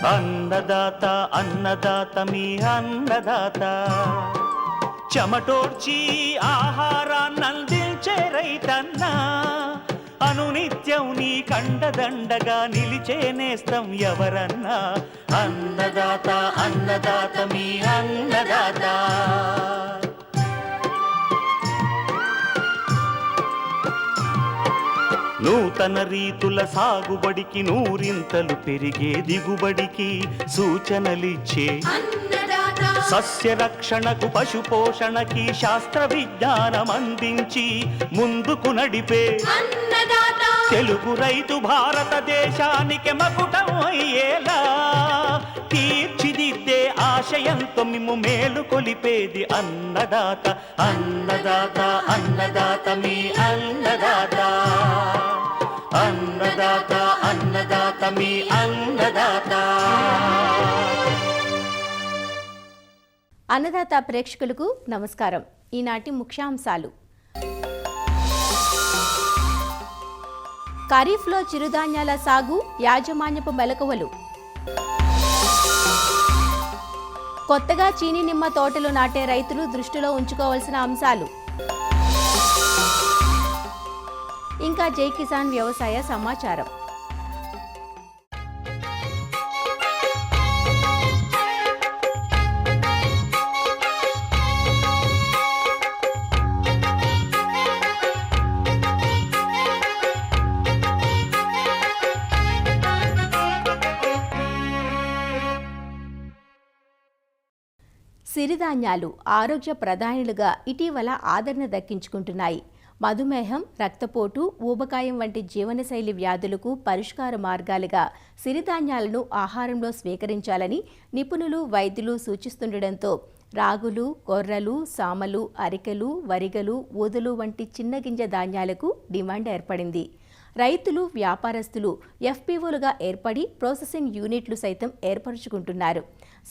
అన్నదాత అన్నదాత మీ అన్నదాత, చెమటోడ్చి ఆహారాన్నందించే రైతన్నా, అనునిత్యం నీ కండదండగా నిలిచే నేస్తం ఎవరన్నా. అన్నదాత అన్నదాత మీ అన్నదాత. నూతన రీతుల సాగుబడికి, నూరింతలు పెరిగే దిగుబడికి సూచనలిచ్చే సస్య రక్షణకు, పశు పోషణకి శాస్త్ర విజ్ఞానం అందించి ముందుకు నడిపే తెలుగు రైతు భారతదేశానికి మకుటం అయ్యేలా తీర్చిదిద్దే ఆశయంతో మిమ్ము మేలు కొలిపేది అన్నదాత. అన్నదాత అన్నదాత మీ అన్నదాత. అన్నదాత అన్నదాత మీ అన్నదాత. అన్నదాత ప్రేక్షకులకు నమస్కారం. ఈనాటి ముఖ్యాంశాలు: ఖరీఫ్లో చిరుధాన్యాల సాగు, యాజమాన్యపు మెలకువలు, కొత్తగా చీనీ నిమ్మ తోటలు నాటే రైతులు దృష్టిలో ఉంచుకోవాల్సిన అంశాలు, ఇంకా జై కిసాన్ వ్యవసాయ సమాచారం. సిరిధాన్యాలు ఆరోగ్య ప్రధానులుగా ఇటీవల ఆదరణ దక్కించుకుంటున్నాయి. మధుమేహం, రక్తపోటు, ఊబకాయం వంటి జీవనశైలి వ్యాధులకు పరిష్కార మార్గాలుగా సిరిధాన్యాలను ఆహారంలో స్వీకరించాలని నిపుణులు, వైద్యులు సూచిస్తుండటంతో రాగులు, కొర్రలు, సామలు, అరికెలు, వరిగలు, ఊదలు వంటి చిన్న గింజ ధాన్యాలకు డిమాండ్ ఏర్పడింది. రైతులు, వ్యాపారస్తులు ఎఫ్పిఓలుగా ఏర్పడి ప్రాసెసింగ్ యూనిట్లు సైతం ఏర్పరుచుకుంటున్నారు.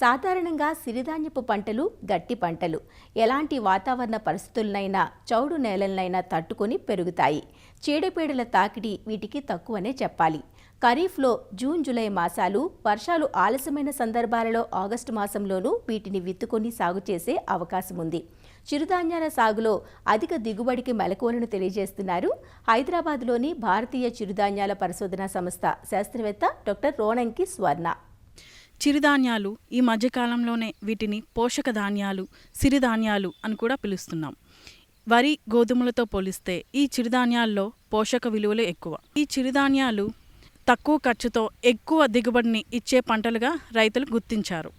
సాధారణంగా సిరిధాన్యపు పంటలు గట్టి పంటలు. ఎలాంటి వాతావరణ పరిస్థితులనైనా, చౌడు నేలలనైనా తట్టుకొని పెరుగుతాయి. చీడపీడల తాకిడి వీటికి తక్కువనే చెప్పాలి. ఖరీఫ్లో జూన్, జూలై మాసాలు, వర్షాలు ఆలస్యమైన సందర్భాలలో ఆగస్టు మాసంలోనూ వీటిని విత్తుకొని సాగు చేసే అవకాశం ఉంది. చిరుధాన్యాల సాగులో అధిక దిగుబడికి మెలకువలను తెలియజేస్తున్నారు హైదరాబాద్లోని భారతీయ చిరుధాన్యాల పరిశోధనా సంస్థ శాస్త్రవేత్త డాక్టర్ రోణంకి స్వర్ణ. చిరుధాన్యాలు ఈ మధ్యకాలంలోనే వీటిని పోషక ధాన్యాలు, సిరిధాన్యాలు అని కూడా పిలుస్తున్నాం. వరి, గోధుమలతో పోలిస్తే ఈ చిరుధాన్యాల్లో పోషక విలువలు ఎక్కువ. ఈ చిరుధాన్యాలు తక్కువ ఖర్చుతో ఎక్కువ దిగుబడిని ఇచ్చే పంటలుగా రైతులు గుర్తించారు.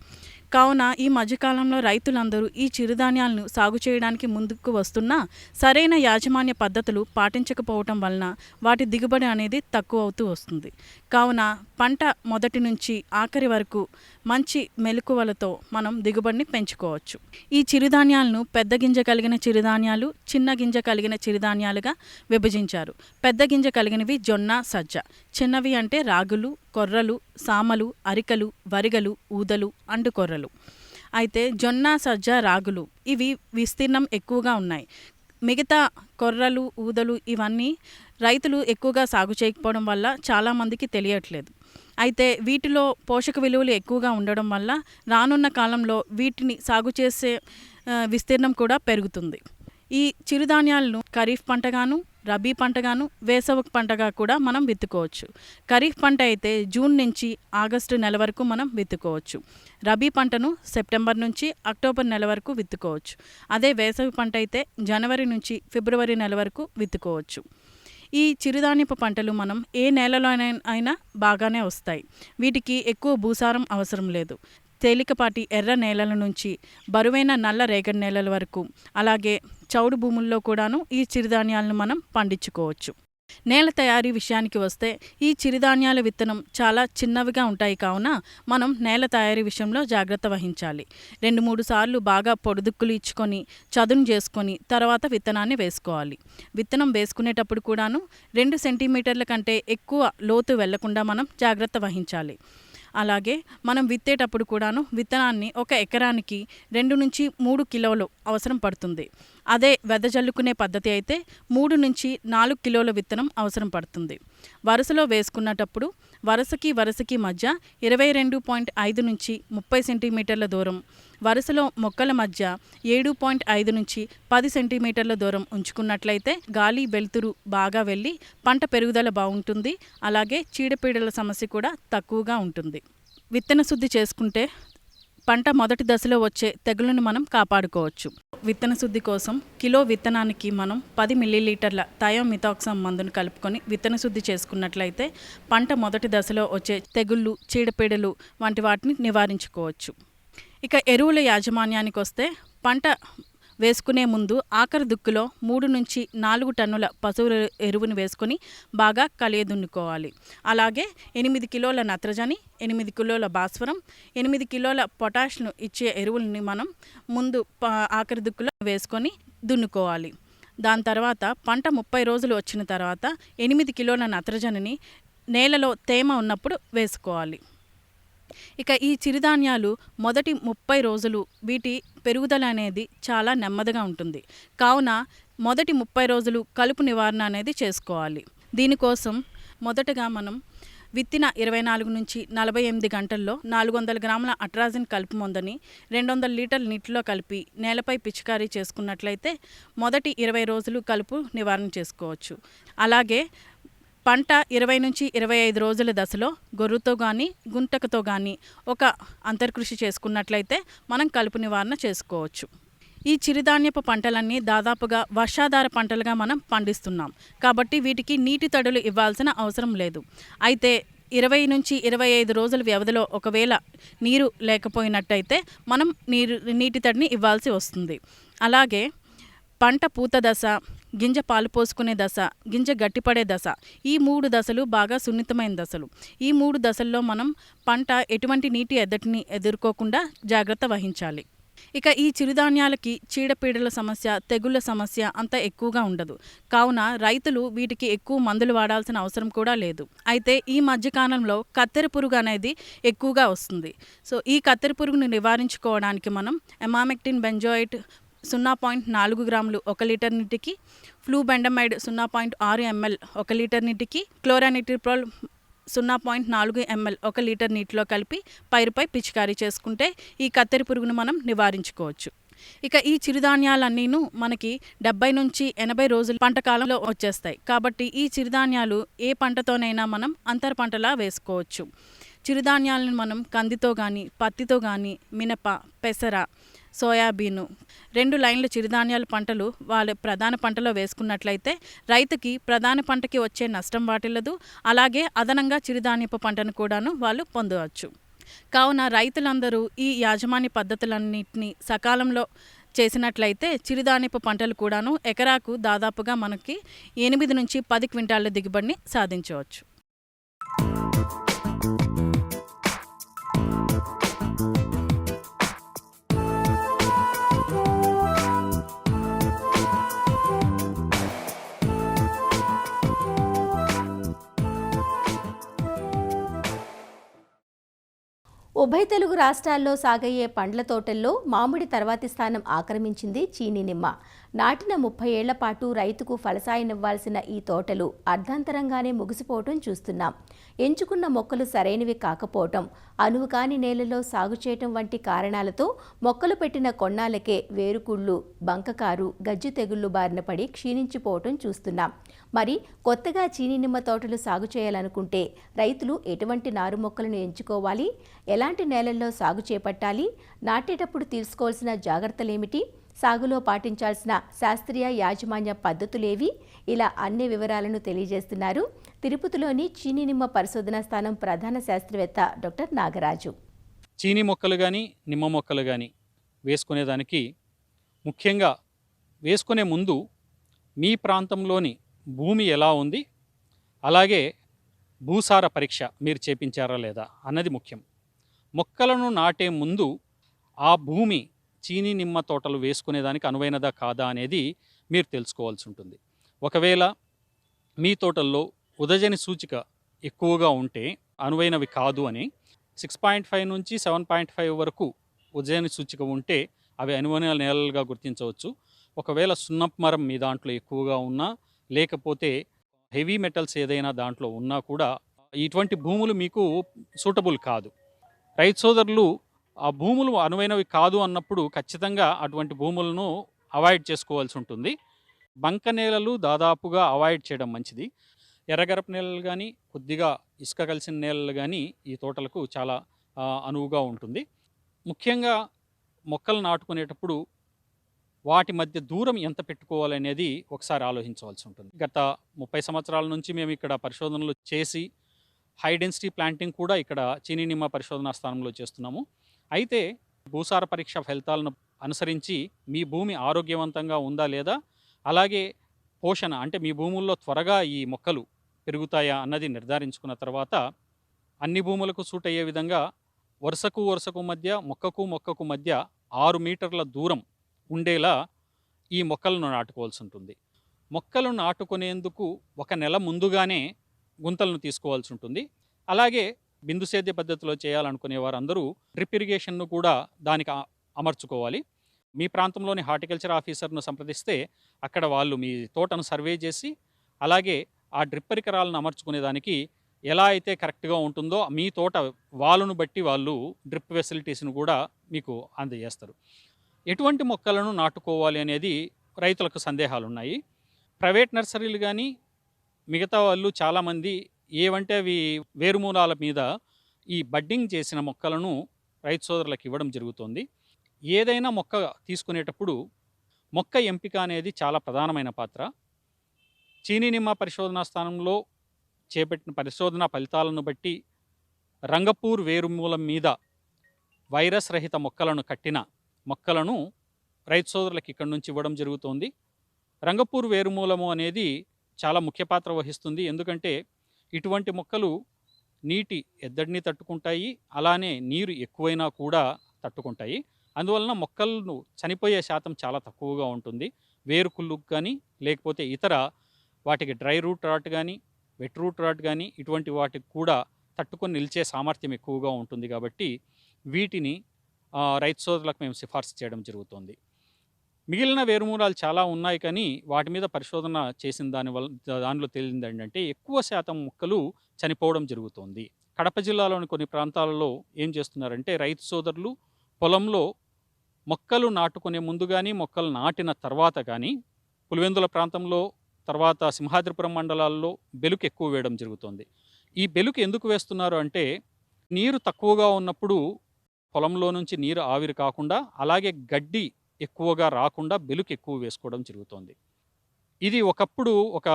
కావున ఈ మధ్యకాలంలో రైతులందరూ ఈ చిరుధాన్యాలను సాగు చేయడానికి ముందుకు వస్తున్నా సరైన యాజమాన్య పద్ధతులు పాటించకపోవటం వలన వాటి దిగుబడి అనేది తక్కువ అవుతూ వస్తుంది. కావున పంట మొదటి నుంచి ఆఖరి వరకు మంచి మెలకువలతో మనం దిగుబడిని పెంచుకోవచ్చు. ఈ చిరుధాన్యాలను పెద్ద గింజ కలిగిన చిరుధాన్యాలు, చిన్న గింజ కలిగిన చిరుధాన్యాలుగా విభజించారు. పెద్ద గింజ కలిగినవి జొన్న, సజ్జ. చిన్నవి అంటే రాగులు, కొర్రలు, సామలు, అరికలు, వరిగలు, ఊదలు, అండుకొర్రలు. అయితే జొన్న, సజ్జ, రాగులు ఇవి విస్తీర్ణం ఎక్కువగా ఉన్నాయి. మిగతా కొర్రలు, ఊదలు ఇవన్నీ రైతులు ఎక్కువగా సాగు చేయకపోవడం వల్ల చాలామందికి తెలియట్లేదు. అయితే వీటిలో పోషక విలువలు ఎక్కువగా ఉండడం వల్ల రానున్న కాలంలో వీటిని సాగు చేసే విస్తీర్ణం కూడా పెరుగుతుంది. ఈ చిరుధాన్యాలను ఖరీఫ్ పంటగాను, రబీ పంటగాను, వేసవి పంటగా కూడా మనం విత్తుకోవచ్చు. ఖరీఫ్ పంట అయితే జూన్ నుంచి ఆగస్టు నెల వరకు మనం విత్తుకోవచ్చు. రబీ పంటను సెప్టెంబర్ నుంచి అక్టోబర్ నెల వరకు విత్తుకోవచ్చు. అదే వేసవి పంట అయితే జనవరి నుంచి ఫిబ్రవరి నెల వరకు విత్తుకోవచ్చు. ఈ చిరుధాన్యపు పంటలు మనం ఏ నేలలో అయినా బాగానే వస్తాయి. వీటికి ఎక్కువ భూసారం అవసరం లేదు. తేలికపాటి ఎర్ర నేలల నుంచి బరువైన నల్ల రేగడి నేలల వరకు, అలాగే చౌడు భూముల్లో కూడాను ఈ చిరుధాన్యాలను మనం పండించుకోవచ్చు. నేల తయారీ విషయానికి వస్తే ఈ చిరుధాన్యాల విత్తనం చాలా చిన్నవిగా ఉంటాయి. కావున మనం నేల తయారీ విషయంలో జాగ్రత్త వహించాలి. 2-3 సార్లు బాగా పొడుదుక్కులు ఇచ్చుకొని చదును చేసుకొని తర్వాత విత్తనాన్ని వేసుకోవాలి. విత్తనం వేసుకునేటప్పుడు కూడాను 2 సెంటీమీటర్ల కంటే ఎక్కువ లోతు వెళ్లకుండా మనం జాగ్రత్త వహించాలి. అలాగే మనం విత్తేటప్పుడు కూడాను విత్తనాన్ని ఒక ఎకరానికి 2 నుంచి 3 కిలోలు అవసరం పడుతుంది. అదే వెదజల్లుకునే పద్ధతి అయితే 3 నుంచి 4 కిలోల విత్తనం అవసరం పడుతుంది. వరుసలో వేసుకున్నటప్పుడు వరుసకి మధ్య 22.5 నుంచి 30 సెంటీమీటర్ల దూరం, వరుసలో మొక్కల మధ్య 7.5 నుంచి 10 సెంటీమీటర్ల దూరం ఉంచుకున్నట్లయితే గాలి వెలుతురు బాగా వెళ్ళి పంట పెరుగుదల బాగుంటుంది. అలాగే చీడపీడల సమస్య కూడా తక్కువగా ఉంటుంది. విత్తన శుద్ధి చేసుకుంటే పంట మొదటి దశలో వచ్చే తెగులను మనం కాపాడుకోవచ్చు. విత్తన శుద్ధి కోసం కిలో విత్తనానికి మనం 10 మిల్లీలీటర్ల థయోమిథాక్సామ్ మందును కలుపుకొని విత్తన శుద్ధి చేసుకున్నట్లయితే పంట మొదటి దశలో వచ్చే తెగుళ్ళు, చీడపీడలు వంటి వాటిని నివారించుకోవచ్చు. ఇక ఎరువుల యాజమాన్యానికి వస్తే పంట వేసుకునే ముందు ఆఖరి దుక్కులో 3 నుంచి 4 టన్నుల పశువుల ఎరువును వేసుకొని బాగా కలియదున్నుకోవాలి. అలాగే 8 కిలోల నత్రజని, 8 కిలోల భాస్వరం, 8 కిలోల పొటాష్ను ఇచ్చే ఎరువులని మనం ముందు ఆఖరి దుక్కులో వేసుకొని దున్నుకోవాలి. దాని తర్వాత పంట 30 రోజులు వచ్చిన తర్వాత 8 కిలోల నత్రజనిని నేలలో తేమ ఉన్నప్పుడు వేసుకోవాలి. ఇక ఈ చిరుధాన్యాలు మొదటి 30 రోజులు వీటి పెరుగుదల అనేది చాలా నెమ్మదిగా ఉంటుంది. కావున మొదటి 30 రోజులు కలుపు నివారణ అనేది చేసుకోవాలి. దీనికోసం మొదటగా మనం విత్తిన 24 నుంచి 48 గంటల్లో 400 గ్రాముల అట్రాజిన్ కలుపు మందుని 200 లీటర్ల నీటిలో కలిపి నేలపై పిచికారీ చేసుకున్నట్లయితే మొదటి 20 రోజులు కలుపు నివారణ చేసుకోవచ్చు. అలాగే పంట 20 నుంచి 25 రోజుల దశలో గొర్రుతో కానీ గుంటకతో కానీ ఒక అంతర్కృషి చేసుకున్నట్లయితే మనం కలుపు నివారణ చేసుకోవచ్చు. ఈ చిరుధాన్యపు పంటలన్నీ దాదాపుగా వర్షాధార పంటలుగా మనం పండిస్తున్నాం కాబట్టి వీటికి నీటి తడులు ఇవ్వాల్సిన అవసరం లేదు. అయితే 20 నుంచి 25 రోజుల వ్యవధిలో ఒకవేళ నీరు లేకపోయినట్టయితే మనం నీటి తడిని ఇవ్వాల్సి వస్తుంది. అలాగే పంట పూత దశ, గింజ పాలు పోసుకునే దశ, గింజ గట్టిపడే దశ, ఈ 3 దశలు బాగా సున్నితమైన దశలు. ఈ 3 దశల్లో మనం పంట ఎటువంటి నీటి ఎద్దటిని ఎదుర్కోకుండా జాగ్రత్త వహించాలి. ఇక ఈ చిరుధాన్యాలకి చీడపీడల సమస్య, తెగుళ్ళ సమస్య అంత ఎక్కువగా ఉండదు. కావున రైతులు వీటికి ఎక్కువ మందులు వాడాల్సిన అవసరం కూడా లేదు. అయితే ఈ మధ్యకాలంలో కత్తెర పురుగు అనేది ఎక్కువగా వస్తుంది. సో ఈ కత్తెర పురుగును నివారించుకోవడానికి మనం ఎమామెక్టిన్ బెంజోయేట్ 0.4 గ్రాములు 1 లీటర్ నీటికి, ఫ్లూబెండమైడ్ 0.6 ml 1 లీటర్ నీటికి, క్లోరానిట్రిప్రోల్ 0.4 ml 1 లీటర్ నీటిలో కలిపి పైరుపై పిచికారీ చేసుకుంటే ఈ కత్తెర పురుగును మనం నివారించుకోవచ్చు. ఇక ఈ చిరుధాన్యాలన్నీను మనకి 70 నుంచి 80 రోజులు పంట కాలంలో వచ్చేస్తాయి. కాబట్టి ఈ చిరుధాన్యాలు ఏ పంటతోనైనా మనం అంతర పంటలా వేసుకోవచ్చు. చిరుధాన్యాలను మనం కందితో కానీ, పత్తితో కానీ, మినప, పెసర, సోయాబీను 2 లైన్ల చిరుధాన్యాల పంటలు వాళ్ళ ప్రధాన పంటలో వేసుకున్నట్లయితే రైతుకి ప్రధాన పంటకి వచ్చే నష్టం వాటిల్లదు. అలాగే అదనంగా చిరుధాన్యపు పంటను కూడాను వాళ్ళు పొందవచ్చు. కావున రైతులందరూ ఈ యాజమాన్య పద్ధతులన్నింటినీ సకాలంలో చేసినట్లయితే చిరుధాన్యపు పంటలు కూడాను ఎకరాకు దాదాపుగా మనకి 8 నుంచి 10 క్వింటాల దిగుబడిని సాధించవచ్చు. ఉభయ తెలుగు రాష్ట్రాల్లో సాగయ్యే పండ్ల తోటల్లో మామిడి తర్వాతి స్థానం ఆక్రమించింది చీనీ నిమ్మ. నాటిన 30 ఏళ్ల పాటు రైతుకు ఫలసాయనివ్వాల్సిన ఈ తోటలు అర్ధాంతరంగానే ముగిసిపోవటం చూస్తున్నాం. ఎంచుకున్న మొక్కలు సరైనవి కాకపోవటం, అనువు కాని నేలలో సాగు చేయటం వంటి కారణాలతో మొక్కలు పెట్టిన కొన్నాళ్ళకే వేరుకుళ్ళు, బంకకారు, గజ్జి తెగుళ్లు బారిన పడి క్షీణించిపోవటం చూస్తున్నాం. మరి కొత్తగా చీనీ నిమ్మ తోటలు సాగు చేయాలనుకుంటే రైతులు ఎటువంటి నారు మొక్కలను ఎంచుకోవాలి? ఎలాంటి నేలల్లో సాగు చేపట్టాలి? నాటేటప్పుడు తీసుకోవాల్సిన జాగ్రత్తలేమిటి? సాగులో పాటించాల్సిన శాస్త్రీయ యాజమాన్య పద్ధతులేవి? ఇలా అన్ని వివరాలను తెలియజేస్తున్నారు తిరుపతిలోని చీనీ నిమ్మ పరిశోధనా స్థానం ప్రధాన శాస్త్రవేత్త డాక్టర్ నాగరాజు. చీనీ మొక్కలు కానీ నిమ్మ మొక్కలు కానీ వేసుకునేదానికి ముఖ్యంగా వేసుకునే ముందు మీ ప్రాంతంలోని భూమి ఎలా ఉంది, అలాగే భూసార పరీక్ష మీరు చేపించారా లేదా అన్నది ముఖ్యం. మొక్కలను నాటే ముందు ఆ భూమి చీనీ నిమ్మ తోటలు వేసుకునేదానికి అనువైనదా కాదా అనేది మీరు తెలుసుకోవాల్సి ఉంటుంది. ఒకవేళ మీ తోటల్లో ఉదజని సూచిక ఎక్కువగా ఉంటే అనువైనవి కాదు అని 6.5 నుంచి 7.5 వరకు ఉదజని సూచిక ఉంటే అవి అనువైన నేలలుగా గుర్తించవచ్చు. ఒకవేళ సున్నపు మరం మీ దాంట్లో ఎక్కువగా ఉన్నా, లేకపోతే హెవీ మెటల్స్ ఏదైనా దాంట్లో ఉన్నా కూడా ఇటువంటి భూములు మీకు సూటబుల్ కాదు. రైతు సోదరులు ఆ భూములు అనువైనవి కాదు అన్నప్పుడు ఖచ్చితంగా అటువంటి భూములను అవాయిడ్ చేసుకోవాల్సి ఉంటుంది. బంక నేలలు దాదాపుగా అవాయిడ్ చేయడం మంచిది. ఎర్రగరప నేలలు కానీ, కొద్దిగా ఇసుక కలిసిన నేలలు కానీ ఈ తోటలకు చాలా అనువుగా ఉంటుంది. ముఖ్యంగా మొక్కలు నాటుకునేటప్పుడు వాటి మధ్య దూరం ఎంత పెట్టుకోవాలనేది ఒకసారి ఆలోచించవలసి ఉంటుంది. గత 30 సంవత్సరాల నుంచి మేము ఇక్కడ పరిశోధనలు చేసి హై డెన్సిటీ ప్లాంటింగ్ కూడా ఇక్కడ చీనీ నిమ్మ పరిశోధనా స్థానంలో చేస్తున్నాము. అయితే భూసార పరీక్ష ఫలితాలను అనుసరించి మీ భూమి ఆరోగ్యవంతంగా ఉందా లేదా, అలాగే పోషణ అంటే మీ భూముల్లో త్వరగా ఈ మొక్కలు పెరుగుతాయా అన్నది నిర్ధారించుకున్న తర్వాత అన్ని భూములకు సూట్ అయ్యే విధంగా వరుసకు మధ్య, మొక్కకు మధ్య 6 మీటర్ల దూరం ఉండేలా ఈ మొక్కలను నాటుకోవాల్సి ఉంటుంది. మొక్కలు నాటుకునేందుకు 1 నెల ముందుగానే గుంతలను తీసుకోవాల్సి ఉంటుంది. అలాగే బిందు సేద్య పద్ధతిలో చేయాలనుకునే వారందరూ డ్రిప్ ఇరిగేషన్ను కూడా దానికి అమర్చుకోవాలి. మీ ప్రాంతంలోని హార్టికల్చర్ ఆఫీసర్ను సంప్రదిస్తే అక్కడ వాళ్ళు మీ తోటను సర్వే చేసి, అలాగే ఆ డ్రిప్ పరికరాలను అమర్చుకునే దానికి ఎలా అయితే కరెక్ట్గా ఉంటుందో మీ తోట వాళ్ళను బట్టి వాళ్ళు డ్రిప్ ఫెసిలిటీస్ను కూడా మీకు అందజేస్తారు. ఎటువంటి మొక్కలను నాటుకోవాలి అనేది రైతులకు సందేహాలు ఉన్నాయి. ప్రైవేట్ నర్సరీలు కానీ మిగతా వాళ్ళు చాలామంది ఏవంటే అవి వేరుమూలాల మీద ఈ బడ్డింగ్ చేసిన మొక్కలను రైతు సోదరులకు ఇవ్వడం జరుగుతుంది. ఏదైనా మొక్క తీసుకునేటప్పుడు మొక్క ఎంపిక అనేది చాలా ప్రధానమైన పాత్ర. చీనీ నిమ్మ పరిశోధనా స్థానంలో చేపట్టిన పరిశోధనా ఫలితాలను బట్టి రంగపూర్ వేరుమూలం మీద వైరస్ రహిత మొక్కలను కట్టిన మొక్కలను రైతు సోదరులకు ఇక్కడి నుంచి ఇవ్వడం జరుగుతోంది. రంగపూర్ వేరుమూలము అనేది చాలా ముఖ్య పాత్ర వహిస్తుంది. ఎందుకంటే ఇటువంటి మొక్కలు నీటి ఎద్దడిని తట్టుకుంటాయి, అలానే నీరు ఎక్కువైనా కూడా తట్టుకుంటాయి. అందువలన మొక్కలను చనిపోయే శాతం చాలా తక్కువగా ఉంటుంది. వేరుకుళ్ళుకు కానీ, లేకపోతే ఇతర వాటికి డ్రై రూట్ రాట్ కానీ, వెట్ రూట్ రాట్ కానీ ఇటువంటి వాటికి కూడా తట్టుకొని నిలిచే సామర్థ్యం ఎక్కువగా ఉంటుంది. కాబట్టి వీటిని రైతు సోదరులకు మేము సిఫార్సు చేయడం జరుగుతుంది. మిగిలిన వేరుమూలాలు చాలా ఉన్నాయి, కానీ వాటి మీద పరిశోధన చేసిన దానిలో తేలింది ఏంటంటే ఎక్కువ శాతం మొక్కలు చనిపోవడం జరుగుతుంది. కడప జిల్లాలోని కొన్ని ప్రాంతాలలో ఏం చేస్తున్నారంటే రైతు సోదరులు పొలంలో మొక్కలు నాటుకునే ముందు కానీ, మొక్కలు నాటిన తర్వాత కానీ, పులివెందుల ప్రాంతంలో తర్వాత సింహాద్రిపురం మండలాల్లో బెలుకు ఎక్కువ వేయడం జరుగుతుంది. ఈ బెలుకు ఎందుకు వేస్తున్నారు అంటే నీరు తక్కువగా ఉన్నప్పుడు పొలంలో నుంచి నీరు ఆవిరి కాకుండా, అలాగే గడ్డి ఎక్కువగా రాకుండా బెలుకు ఎక్కువ వేసుకోవడం జరుగుతుంది. ఇది ఒకప్పుడు ఒక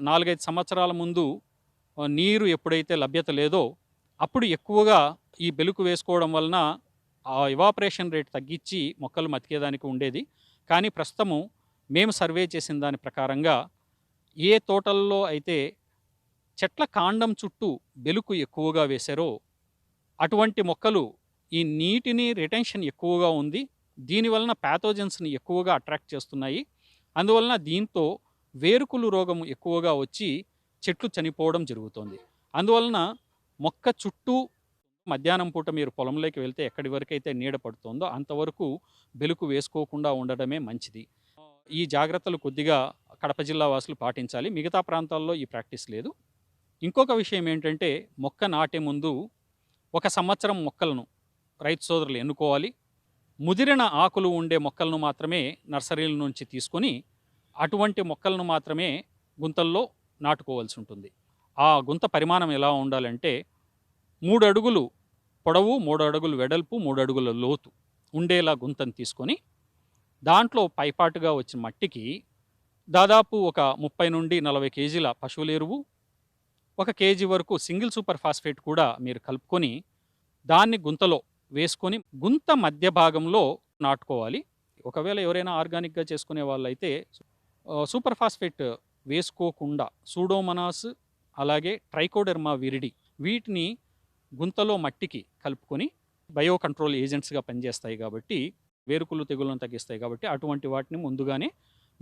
4-5 సంవత్సరాల ముందు నీరు ఎప్పుడైతే లభ్యత లేదో అప్పుడు ఎక్కువగా ఈ బెలుకు వేసుకోవడం వలన ఆ ఎవాపరేషన్ రేట్ తగ్గించి మొక్కలు మతికేదానికి ఉండేది. కానీ ప్రస్తుతము మేము సర్వే చేసిన దాని ప్రకారంగా ఏ తోటల్లో అయితే చెట్ల కాండం చుట్టూ బెలుకు ఎక్కువగా వేశారో అటువంటి మొక్కలు ఈ నీటిని రిటెన్షన్ ఎక్కువగా ఉంది, దీనివలన ప్యాథోజన్స్ని ఎక్కువగా అట్రాక్ట్ చేస్తున్నాయి. అందువలన దీంతో వేరుకులు రోగం ఎక్కువగా వచ్చి చెట్లు చనిపోవడం జరుగుతుంది. అందువలన మొక్క చుట్టూ మధ్యాహ్నం పూట మీరు పొలంలోకి వెళ్తే ఎక్కడి వరకు అయితే నీడ పడుతుందో అంతవరకు బెలుకు వేసుకోకుండా ఉండడమే మంచిది. ఈ జాగ్రత్తలు కొద్దిగా కడప జిల్లా వాసులు పాటించాలి. మిగతా ప్రాంతాల్లో ఈ ప్రాక్టీస్ లేదు. ఇంకొక విషయం ఏంటంటే మొక్క నాటే ముందు 1 సంవత్సరం మొక్కలను రైతు సోదరులు ఎన్నుకోవాలి. ముదిరిన ఆకులు ఉండే మొక్కలను మాత్రమే నర్సరీల నుంచి తీసుకొని అటువంటి మొక్కలను మాత్రమే గుంతల్లో నాటుకోవాల్సి ఉంటుంది. ఆ గుంత పరిమాణం ఎలా ఉండాలంటే 3 అడుగులు పొడవు, 3 అడుగులు వెడల్పు, 3 అడుగుల లోతు ఉండేలా గుంతను తీసుకొని దాంట్లో పైపాటుగా వచ్చిన మట్టికి దాదాపు ఒక 30 నుండి 40 కేజీల పశువుల ఎరువు, 1 కేజీ వరకు సింగిల్ సూపర్ ఫాస్ఫేట్ కూడా మీరు కలుపుకొని దాన్ని గుంతలో వేసుకొని గుంత మధ్య భాగంలో నాటుకోవాలి. ఒకవేళ ఎవరైనా ఆర్గానిక్గా చేసుకునే వాళ్ళైతే సూపర్ ఫాస్ఫేట్ వేసుకోకుండా సూడోమోనాస్ అలాగే ట్రైకోడెర్మా విరిడి వీటిని గుంతలో మట్టికి కలుపుకొని బయో కంట్రోల్ ఏజెంట్స్గా పనిచేస్తాయి కాబట్టి వేరుకుళ్ళు తెగులను తగ్గిస్తాయి. కాబట్టి అటువంటి వాటిని ముందుగానే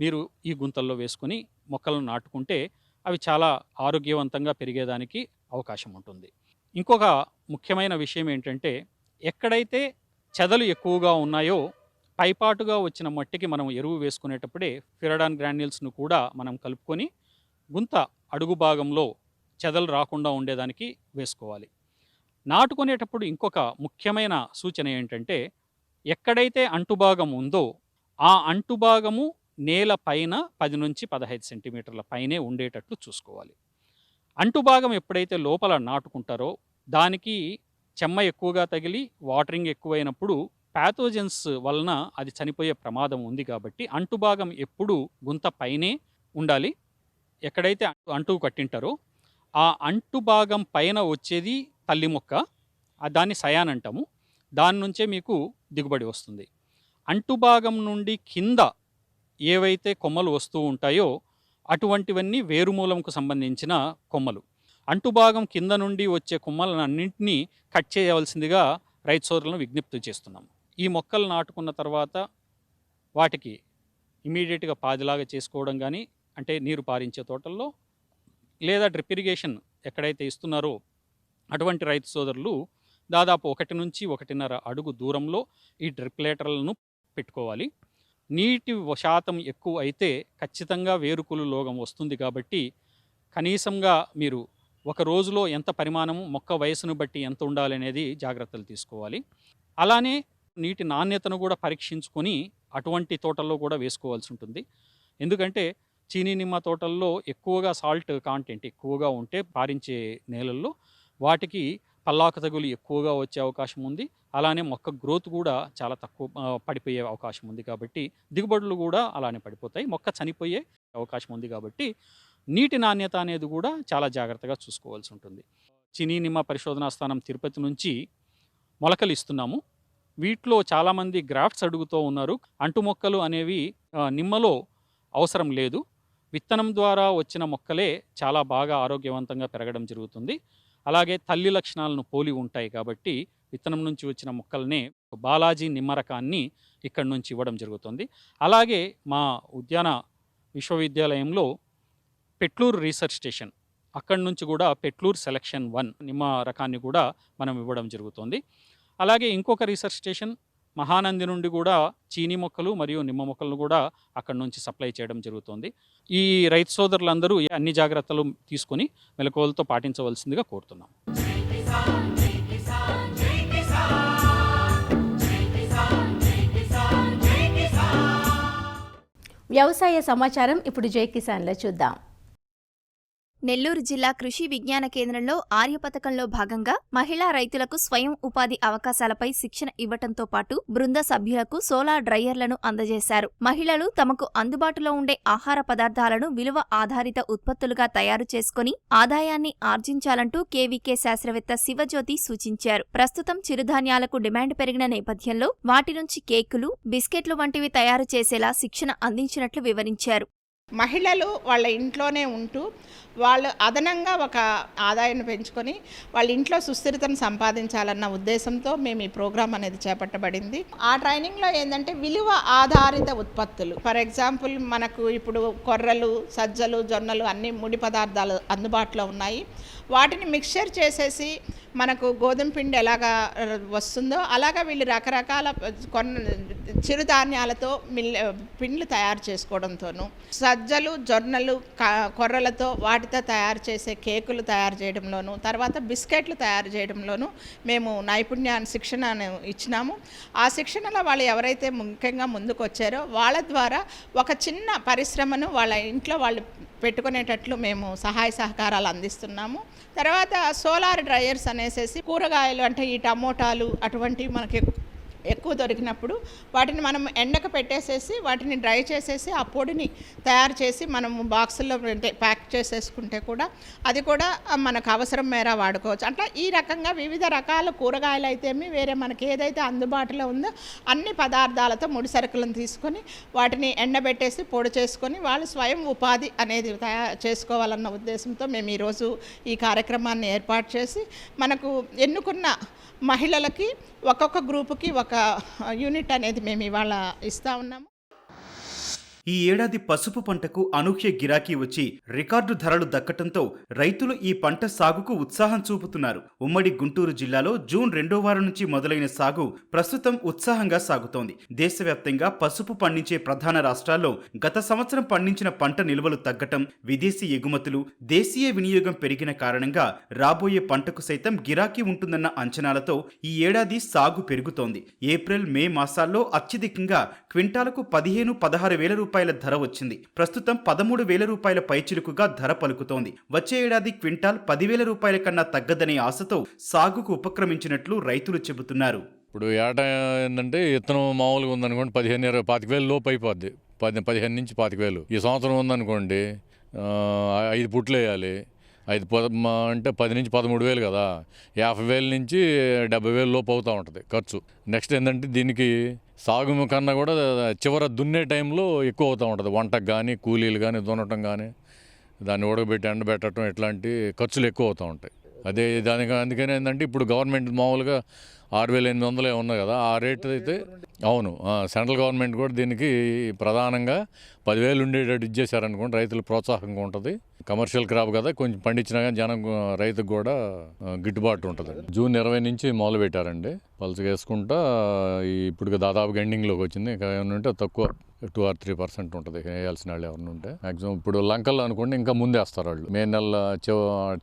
మీరు ఈ గుంతల్లో వేసుకొని మొక్కలను నాటుకుంటే అవి చాలా ఆరోగ్యవంతంగా పెరిగేదానికి అవకాశం ఉంటుంది. ఇంకొక ముఖ్యమైన విషయం ఏంటంటే, ఎక్కడైతే చెదలు ఎక్కువగా ఉన్నాయో పైపాటుగా వచ్చిన మట్టికి మనం ఎరువు వేసుకునేటప్పుడే ఫిరడాన్ గ్రాన్యూల్స్ను కూడా మనం కలుపుకొని గుంత అడుగు భాగంలో చెదలు రాకుండా ఉండేదానికి వేసుకోవాలి. నాటుకునేటప్పుడు ఇంకొక ముఖ్యమైన సూచన ఏంటంటే, ఎక్కడైతే అంటుభాగం ఉందో ఆ అంటుభాగము నేల పైన 10 నుంచి 15 సెంటీమీటర్ల పైనే ఉండేటట్లు చూసుకోవాలి. అంటుభాగం ఎప్పుడైతే లోపల నాటుకుంటారో దానికి చెమ్మ ఎక్కువగా తగిలి వాటరింగ్ ఎక్కువైనప్పుడు ప్యాథోజన్స్ వలన అది చనిపోయే ప్రమాదం ఉంది. కాబట్టి అంటుభాగం ఎప్పుడు గుంత పైనే ఉండాలి. ఎక్కడైతే అంటువు కట్టింటారో ఆ అంటుభాగం పైన వచ్చేది తల్లి మొక్క, దాన్ని సయాన్ అంటాము. దాని నుంచే మీకు దిగుబడి వస్తుంది. అంటుభాగం నుండి కింద ఏవైతే కొమ్మలు వస్తూ ఉంటాయో అటువంటివన్నీ వేరుమూలంకు సంబంధించిన కొమ్మలు. అంటుభాగం కింద నుండి వచ్చే కొమ్మలన్నింటినీ కట్ చేయవలసిందిగా రైతు సోదరులను విజ్ఞప్తి చేస్తున్నాము. ఈ మొక్కలు నాటుకున్న తర్వాత వాటికి ఇమీడియట్గా పాదిలాగా చేసుకోవడం కానీ, అంటే నీరు పారించే తోటల్లో, లేదా డ్రిప్ ఇరిగేషన్ ఎక్కడైతే ఇస్తున్నారో అటువంటి రైతు సోదరులు దాదాపు 1 నుంచి 1.5 అడుగు దూరంలో ఈ డ్రిప్ లేటర్లను పెట్టుకోవాలి. నీటి శాతం ఎక్కువ అయితే ఖచ్చితంగా వేరుకులు లోగం వస్తుంది. కాబట్టి కనీసంగా మీరు ఒక రోజులో ఎంత పరిమాణము, మొక్క వయసును బట్టి ఎంత ఉండాలి అనేది జాగ్రత్తలు తీసుకోవాలి. అలానే నీటి నాణ్యతను కూడా పరీక్షించుకొని అటువంటి తోటల్లో కూడా వేసుకోవాల్సి ఉంటుంది. ఎందుకంటే చీనీ నిమ్మ తోటల్లో ఎక్కువగా సాల్ట్ కాంటెంట్ ఎక్కువగా ఉంటే పారించే నేలల్లో వాటికి పల్లాకు తగులు ఎక్కువగా వచ్చే అవకాశం ఉంది. అలానే మొక్క గ్రోత్ కూడా చాలా తక్కువ పడిపోయే అవకాశం ఉంది. కాబట్టి దిగుబడులు కూడా అలానే పడిపోతాయి, మొక్క చనిపోయే అవకాశం ఉంది. కాబట్టి నీటి నాణ్యత అనేది కూడా చాలా జాగ్రత్తగా చూసుకోవాల్సి ఉంటుంది. చీనీ నిమ్మ పరిశోధనా స్థానం తిరుపతి నుంచి మొలకలు ఇస్తున్నాము. వీటిలో చాలామంది గ్రాఫ్ట్స్ అడుగుతూ ఉన్నారు. అంటు మొక్కలు అనేవి నిమ్మలో అవసరం లేదు. విత్తనం ద్వారా వచ్చిన మొక్కలే చాలా బాగా ఆరోగ్యవంతంగా పెరగడం జరుగుతుంది. అలాగే తల్లి లక్షణాలను పోలి ఉంటాయి. కాబట్టి విత్తనం నుంచి వచ్చిన మొక్కలనే బాలాజీ నిమ్మ రకాన్ని ఇక్కడి నుంచి ఇవ్వడం జరుగుతుంది. అలాగే మా ఉద్యాన విశ్వవిద్యాలయంలో పెట్లూరు రీసెర్చ్ స్టేషన్, అక్కడి నుంచి కూడా పెట్లూరు సెలక్షన్ 1 నిమ్మ రకాన్ని కూడా మనం ఇవ్వడం జరుగుతుంది. అలాగే ఇంకొక రీసెర్చ్ స్టేషన్ మహానంది నుండి కూడా చీనీ మొక్కలు మరియు నిమ్మ మొక్కలను కూడా అక్కడి నుంచి సప్లై చేయడం జరుగుతుంది. ఈ రైతు సోదరులందరూ అన్ని జాగ్రత్తలు తీసుకొని మెలకువలతో పాటించవలసిందిగా కోరుతున్నాం. వ్యవసాయ సమాచారం ఇప్పుడు జై కిసాన్లో చూద్దాం. నెల్లూరు జిల్లా కృషి విజ్ఞాన కేంద్రంలో ఆర్య పథకంలో భాగంగా మహిళా రైతులకు స్వయం ఉపాధి అవకాశాలపై శిక్షణ ఇవ్వటంతో పాటు బృంద సభ్యులకు సోలార్ డ్రైయర్లను అందజేశారు. మహిళలు తమకు అందుబాటులో ఉండే ఆహార పదార్థాలను విలువ ఆధారిత ఉత్పత్తులుగా తయారు చేసుకుని ఆదాయాన్ని ఆర్జించాలంటూ కేవీకే శాస్త్రవేత్త శివజ్యోతి సూచించారు. ప్రస్తుతం చిరుధాన్యాలకు డిమాండ్ పెరిగిన నేపథ్యంలో వాటి నుంచి కేకులు, బిస్కెట్లు వంటివి తయారు చేసేలా శిక్షణ అందించినట్లు వివరించారు. మహిళలు వాళ్ళ ఇంట్లోనే ఉంటూ వాళ్ళు అదనంగా ఒక ఆదాయాన్ని పెంచుకొని వాళ్ళ ఇంట్లో సుస్థిరతను సంపాదించాలన్న ఉద్దేశంతో మేము ఈ ప్రోగ్రాం అనేది చేపట్టబడింది. ఆ ట్రైనింగ్లో ఏంటంటే విలువ ఆధారిత ఉత్పత్తులు, ఫర్ ఎగ్జాంపుల్ మనకు ఇప్పుడు కొర్రలు, సజ్జలు, జొన్నలు అన్ని ముడి పదార్థాలు అందుబాటులో ఉన్నాయి. వాటిని మిక్స్చర్ చేసేసి మనకు గోధుమ పిండి ఎలాగా వస్తుందో అలాగా వీళ్ళు రకరకాల చిరుధాన్యాలతో పిండ్లు తయారు చేసుకోవడంతోనూ, సజ్జలు, జొన్నలు, కొర్రలతో వాటితో తయారు చేసే కేకులు తయారు చేయడంలోనూ, తర్వాత బిస్కెట్లు తయారు చేయడంలోనూ మేము శిక్షణను ఇచ్చినాము. ఆ శిక్షణలో వాళ్ళు ఎవరైతే ముఖ్యంగా ముందుకు వచ్చారో వాళ్ళ ద్వారా ఒక చిన్న పరిశ్రమను వాళ్ళ ఇంట్లో వాళ్ళు పెట్టుకునేటట్లు మేము సహాయ సహకారాలు అందిస్తున్నాము. తర్వాత సోలార్ డ్రైయర్స్ అనేసి కూరగాయలు అంటే ఈ టమోటాలు అటువంటివి మనకి ఎక్కువ దొరికినప్పుడు వాటిని మనం ఎండకు పెట్టేసేసి వాటిని డ్రై చేసేసి ఆ పొడిని తయారు చేసి మనము బాక్సుల్లో ప్యాక్ చేసేసుకుంటే కూడా అది కూడా మనకు అవసరం మేర వాడుకోవచ్చు. అట్లా ఈ రకంగా వివిధ రకాల కూరగాయలు అయితేమి వేరే మనకి ఏదైతే అందుబాటులో ఉందో అన్ని పదార్థాలతో ముడి సరుకులను తీసుకొని వాటిని ఎండబెట్టేసి పొడి చేసుకొని వాళ్ళు స్వయం ఉపాధి అనేది చేసుకోవాలన్న ఉద్దేశంతో మేము ఈరోజు ఈ కార్యక్రమాన్ని ఏర్పాటు చేసి మనకు ఎన్నుకున్న మహిళలకి ఒక్కొక్క గ్రూపుకి ఒక యూనిట్ అనేది మేము ఇవాళ ఇస్తూ ఉన్నాము. ఈ ఏడాది పసుపు పంటకు అనూహ్య గిరాకీ వచ్చి రికార్డు ధరలు దక్కటంతో రైతులు ఈ పంట సాగుకు ఉత్సాహం చూపుతున్నారు. ఉమ్మడి గుంటూరు జిల్లాలో జూన్ 2వ వారం నుంచి మొదలైన సాగు ప్రస్తుతం ఉత్సాహంగా సాగుతోంది. దేశవ్యాప్తంగా పసుపు పండించే ప్రధాన రాష్ట్రాల్లో గత సంవత్సరం పండించిన పంట నిల్వలు తగ్గటం, విదేశీ ఎగుమతులు, దేశీయ వినియోగం పెరిగిన కారణంగా రాబోయే పంటకు సైతం గిరాకీ ఉంటుందన్న అంచనాలతో ఈ ఏడాది సాగు పెరుగుతోంది. ఏప్రిల్, మే మాసాల్లో అత్యధికంగా క్వింటాలకు 15-16 వేల రూపాయల ధర వచ్చింది. ప్రస్తుతం 13 వేల రూపాయల పైచిలుకుగా ధర పలుకుతోంది. వచ్చే ఏడాది క్వింటాల్ 10,000 రూపాయల కన్నా తగ్గదనే ఆశతో సాగుకు ఉపక్రమించినట్లు రైతులు చెబుతున్నారు. ఇప్పుడు ఏటా ఏంటంటే ఇత్తనం మామూలుగా ఉందనుకోండి 15-25 వేలు లోపు అయిపోద్ది. 15 నుంచి 25 వేలు. ఈ సంవత్సరం ఉందనుకోండి 5 పుట్లు వేయాలి. 5 అంటే 10 నుంచి 13 వేలు కదా, 50 వేల నుంచి 70 వేలు లోపు అవుతూ ఉంటుంది ఖర్చు. నెక్స్ట్ ఏంటంటే దీనికి సాగు కన్నా కూడా చివర దున్నే టైంలో ఎక్కువ అవుతూ ఉంటుంది. వంటకు కానీ, కూలీలు కానీ, దున్నటం కానీ, దాన్ని ఉడకబెట్టి ఎండబెట్టడం, ఇట్లాంటి ఖర్చులు ఎక్కువ అవుతూ ఉంటాయి. అదే దానికి అందుకని ఏంటంటే ఇప్పుడు గవర్నమెంట్ మామూలుగా 6,800 ఉన్నాయి కదా, ఆ రేట్ అయితే అవును. సెంట్రల్ గవర్నమెంట్ కూడా దీనికి ప్రధానంగా 10,000 ఉండేటట్టు ఇచ్చేసారనుకోండి రైతులు ప్రోత్సాహంగా ఉంటుంది. కమర్షియల్ క్రాప్ కదా, కొంచెం పండించినా కానీ జనం రైతుకు కూడా గిట్టుబాటు ఉంటుంది. జూన్ 20 నుంచి మొదలు పెట్టారండి పలుచగా వేసుకుంటా. ఇప్పుడు దాదాపు ఎండింగ్లోకి వచ్చింది. ఇంకా ఏమైనా ఉంటే తక్కువ 2 or 3% ఉంటుంది వేయాల్సిన వాళ్ళు ఎవరిని ఉంటే. మ్యాక్సిమం ఇప్పుడు లంకల్లో అనుకోండి ఇంకా ముందే వేస్తారు వాళ్ళు. మే నెల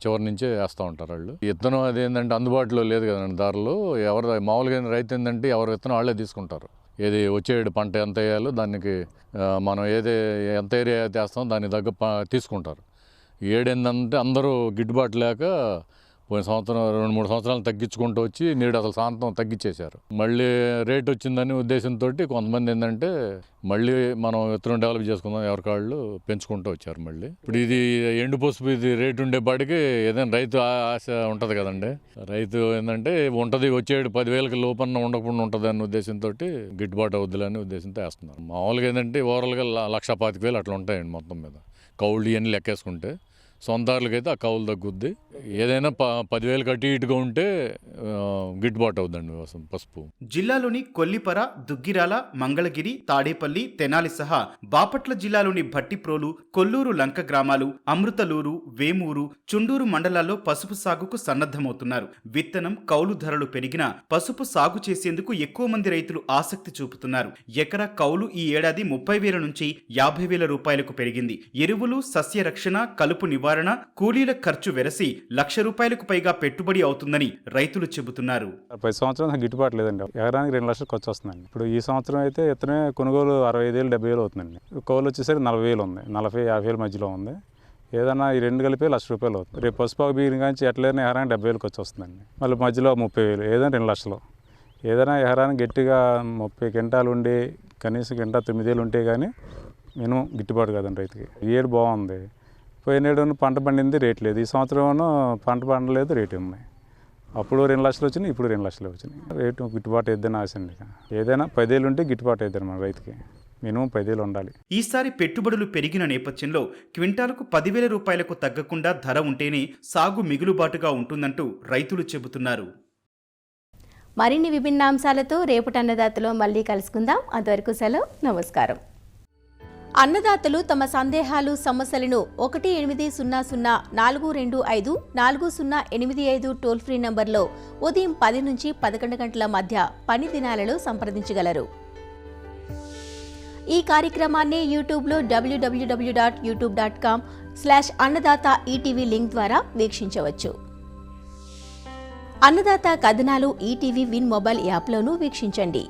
చివరి నుంచే వేస్తూ ఉంటారు వాళ్ళు. విత్తనం అది ఏంటంటే అందుబాటులో లేదు కదండి ధరలు. ఎవరు మామూలుగా రైతు ఏంటంటే ఎవరు విత్తనం వాళ్ళే తీసుకుంటారు. ఏది వచ్చేడు పంట ఎంత వేయాలో దానికి మనం ఎంత ఏరియా అయితే వేస్తామో దానికి తగ్గ తీసుకుంటారు. ఏడేందంటే అందరూ గిట్టుబాటు లేక పోయిన సంవత్సరం 2-3 సంవత్సరాలు తగ్గించుకుంటూ వచ్చి నేడు అసలు శాంతం తగ్గించేశారు. మళ్ళీ రేట్ వచ్చిందని ఉద్దేశంతో కొంతమంది ఏంటంటే మళ్ళీ మనం విత్తనం డెవలప్ చేసుకుందాం ఎవరికాళ్ళు పెంచుకుంటూ వచ్చారు. మళ్ళీ ఇప్పుడు ఇది ఎండు పసుపు ఇది రేటు ఉండేపాటికి ఏదైనా రైతు ఆశ ఉంటుంది కదండి. రైతు ఏంటంటే ఉంటుంది వచ్చేడు 10,000కి లోపన్న ఉండకుండా ఉంటుంది అనే ఉద్దేశంతో గిట్టుబాటు అవుద్దులనే ఉద్దేశంతో వేస్తున్నారు. మామూలుగా ఏంటంటే ఓవరాల్గా 1,25,000 అట్లా ఉంటాయండి మొత్తం మీద. కౌళ్ళు ఇవన్నీ లెక్కేసుకుంటే సొంతారులకైతే ఆ కౌలు తగ్గుద్ది. ఏదైనా 10,000 అటు ఇటుగా ఉంటే గిట్టుబాటు అవుద్దండి పసుపు. జిల్లాలోని కొల్లిపర, దుగ్గిరాల, మంగళగిరి, తాడేపల్లి, తెనాలి సహా బాపట్ల జిల్లాలోని భట్టిప్రోలు, కొల్లూరు లంక గ్రామాలు, అమృతలూరు, వేమూరు, చుండూరు మండలాల్లో పసుపు సాగుకు సన్నద్ధమవుతున్నారు. విత్తనం, కౌలు ధరలు పెరిగినా పసుపు సాగు చేసేందుకు ఎక్కువ మంది రైతులు ఆసక్తి చూపుతున్నారు. ఎకరా కౌలు ఈ ఏడాది 30,000 నుంచి 50,000 రూపాయలకు పెరిగింది. ఎరువులు, సస్య రక్షణ, కలుపు నివారణ, కూలీల ఖర్చు వెరసి 1,00,000 రూపాయలకు పైగా పెట్టుబడి అవుతుందని రైతులు చెబుతున్నారు. ప్రతి సంవత్సరం గిట్టుబాటు లేదండి. ఎకరానికి 2 లక్షలు ఖర్చు వస్తుందండి. ఇప్పుడు ఈ సంవత్సరం అయితే ఇతనే కొనుగోలు 60,000 70,000 అవుతుందండి. కౌలు వచ్చేసరికి 40,000 ఉంది, 40,000-50,000 మధ్యలో ఉంది. ఏదన్నా ఈ 2 కలిపి 1,00,000 రూపాయలు అవుతుంది. రేపు పసుపు బిగిన కానీ ఎట్లయినా ఎకరానికి 70,000 ఖర్చు వస్తుందండి. మళ్ళీ మధ్యలో 30,000, ఏదైనా 2 లక్షలు. ఏదైనా ఎకరానికి గట్టిగా 30 క్వింటాలు ఉండి కనీసం క్వింటా 9,000 ఉంటే కానీ మినిమం గిట్టుబాటు కాదండి రైతుకి. ఈ ఏడు బాగుంది. పోయినేడు పంట పండింది రేట్ లేదు. ఈ సంవత్సరం పంట పండలేదు, రేటు ఉన్నాయి. అప్పుడు 2 లక్షలు వచ్చినాయి, ఇప్పుడు 2 లక్షలు వచ్చినాయి. రేటు గిట్టుబాటు అయిద్దని ఆశ అండి. ఏదైనా 10,000 ఉంటే గిట్టుబాటు అయిద్దని మన రైతుకి. మినిమం 10,000 ఉండాలి. ఈసారి పెట్టుబడులు పెరిగిన నేపథ్యంలో క్వింటాలకు 10,000 రూపాయలకు తగ్గకుండా ధర ఉంటేనే సాగు మిగులుబాటుగా ఉంటుందంటూ రైతులు చెబుతున్నారు. మరిన్ని విభిన్న అంశాలతో రేపటి అన్నదాతలో మళ్ళీ కలుసుకుందాం. అంతవరకు సెలవు, నమస్కారం. అన్నదాతలు తమ సందేహాలు, సమస్యలను 1800-425-4085 టోల్ ఫ్రీ నంబర్లో ఉదయం 10 నుంచి 11 గంటల మధ్య పని దినాలలో సంప్రదించగలరు. ఈ కార్యక్రమాన్ని యూట్యూబ్లో www.youtube.com/అన్నదాత ఈటీవీ లింక్ ద్వారా వీక్షించవచ్చు. అన్నదాత కథనాలు ఈటీవీ విన్ మొబైల్ యాప్లోనూ వీక్షించండి.